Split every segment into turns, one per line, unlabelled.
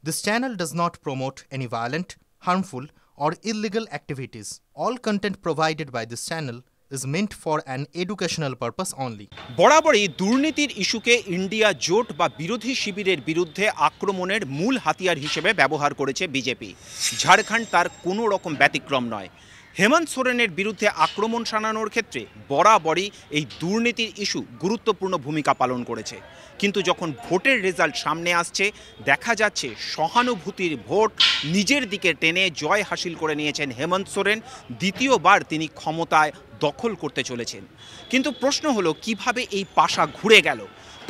This channel does not promote any violent, harmful, or illegal activities. All content provided by this channel is meant for an educational purpose only.
বরাবরই দুর্নীতির ইস্যুকে India জোট বা বিরোধী শিবিরের বিরুদ্ধে আক্রমণের মূল হাতিয়ার হিসেবে ব্যবহার করেছে বিজেপি। ঝাড়খণ্ড তার কোনো রকম ব্যতিক্রম নয়। হেমন্ত সোরেনের বিরুদ্ধে আক্রমণ শানানোর ক্ষেত্রে বরাবরই এই দুর্নীতির ইস্যু গুরুত্বপূর্ণ ভূমিকা পালন করেছে। কিন্তু যখন ভোটের রেজাল্ট সামনে আসছে দেখা যাচ্ছে সহানুভূতির ভোট নিজের দিকে টেনে জয় হাসিল করে নিয়েছেন হেমন্ত সোরেন। দ্বিতীয়বার তিনি ক্ষমতায় দখল করতে চলেছেন। কিন্তু প্রশ্ন হলো কিভাবে এই পাশা ঘুরে গেল?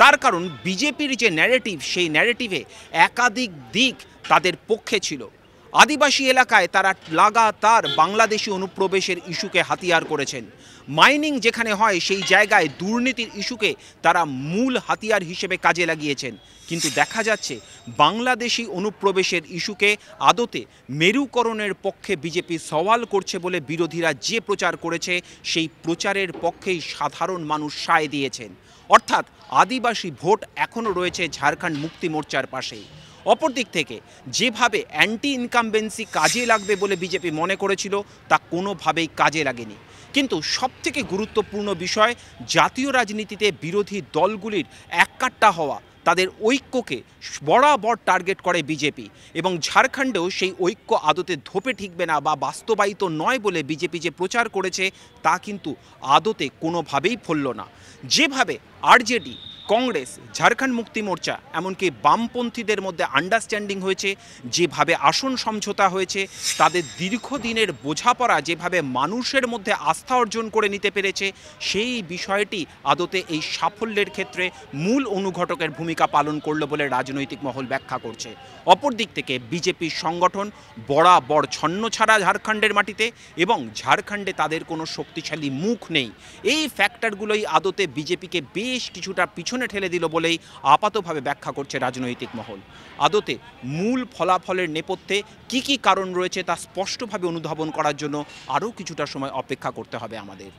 তার কারণ বিজেপির যে ন্যারেটিভ, সেই ন্যারেটিভে একাধিক দিক তাদের পক্ষে ছিল। আদিবাসী এলাকায় তারা লাগাতার বাংলাদেশি অনুপ্রবেশের ইস্যুকে হাতিয়ার করেছেন। মাইনিং যেখানে হয় সেই জায়গায় দুর্নীতির ইস্যুকে তারা মূল হাতিয়ার হিসেবে কাজে লাগিয়েছেন। কিন্তু দেখা যাচ্ছে বাংলাদেশি অনুপ্রবেশের ইস্যুকে আদতে মেরুকরণের পক্ষে বিজেপি সওয়াল করছে বলে বিরোধীরা যে প্রচার করেছে সেই প্রচারের পক্ষেই সাধারণ মানুষ সায় দিয়েছেন। অর্থাৎ আদিবাসী ভোট এখনও রয়েছে ঝাড়খণ্ড মুক্তি মোর্চার পাশেই। অপরদিক থেকে যেভাবে অ্যান্টি ইনকামবেন্সি কাজে লাগবে বলে বিজেপি মনে করেছিল তা কোনোভাবেই কাজে লাগেনি। কিন্তু সবথেকে গুরুত্বপূর্ণ বিষয়, জাতীয় রাজনীতিতে বিরোধী দলগুলির এককাট্টা হওয়া, তাদের ঐক্যকে বরাবর টার্গেট করে বিজেপি এবং ঝাড়খণ্ডেও সেই ঐক্য আদতে ধোপে ঠিকবে না বা বাস্তবায়িত নয় বলে বিজেপি যে প্রচার করেছে তা কিন্তু আদতে কোনোভাবেই ফলল না। যেভাবে আরজেডি, কংগ্রেস, ঝাড়খণ্ড মুক্তি মোর্চা এমনকি বামপন্থীদের মধ্যে আন্ডারস্ট্যান্ডিং হয়েছে, যেভাবে আসন সমঝোতা হয়েছে, তাদের দীর্ঘদিনের বোঝাপড়া যেভাবে মানুষের মধ্যে আস্থা অর্জন করে নিতে পেরেছে, সেই বিষয়টি আদতে এই সাফল্যের ক্ষেত্রে মূল অনুঘটকের ভূমিকা পালন করলো বলে রাজনৈতিক মহল ব্যাখ্যা করছে। অপর দিক থেকে বিজেপির সংগঠন বরাবর ছন্নছাড়া ঝাড়খণ্ডের মাটিতে এবং ঝাড়খণ্ডে তাদের কোনো শক্তিশালী মুখ নেই। এই ফ্যাক্টরগুলোই আদতে বিজেপিকে বেশ কিছুটা পিছনে ঠেলে দিল বলেই আপাতভাবে ব্যাখ্যা করছে রাজনৈতিক মহল। আদতে মূল ফলাফলের নেপথ্যে কি কি কারণ রয়েছে তা স্পষ্টভাবে অনুধাবন করার জন্য আরও কিছুটা সময় অপেক্ষা করতে হবে আমাদের।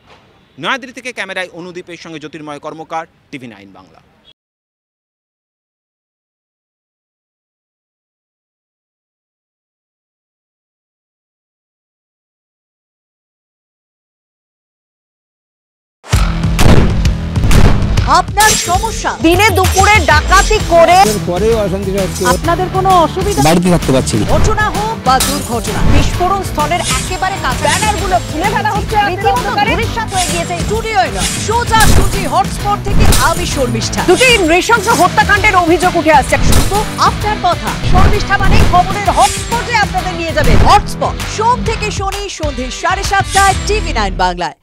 নয়াদিল্লি থেকে ক্যামেরায় অনুদীপের সঙ্গে জ্যোতির্ময় কর্মকার, TV9 বাংলা।
আপনার সমস্যা দিনে দুপুরে ডাকাতি করে
পরেও অশান্তি হচ্ছে,
আপনাদের কোনো অসুবিধা
বাড়িতে থাকতে পারছি না,
ঘটনা হোক বা দুর্ঘটনা, বিস্ফোরণ স্থলের একেবারে কাছে ব্যানারগুলো খুলে ফেলা হচ্ছে, রীতিমতো ভবিষ্যৎ হয়ে গিয়েছে স্টুডিওয় নয় সোজাসুজি হটস্পট থেকে আমি শর্মিষ্ঠা। দুটি নৃশংস হত্যাকাণ্ডের অভিযোগ উঠে আসছে। শুধু আপনার কথা, শর্মিষ্ঠা মানে খবরের হটস্পটে আপনাদের নিয়ে যাবে। হটস্পট সোম থেকে শনি সন্ধ্যে 7:30টায় TV9 বাংলায়।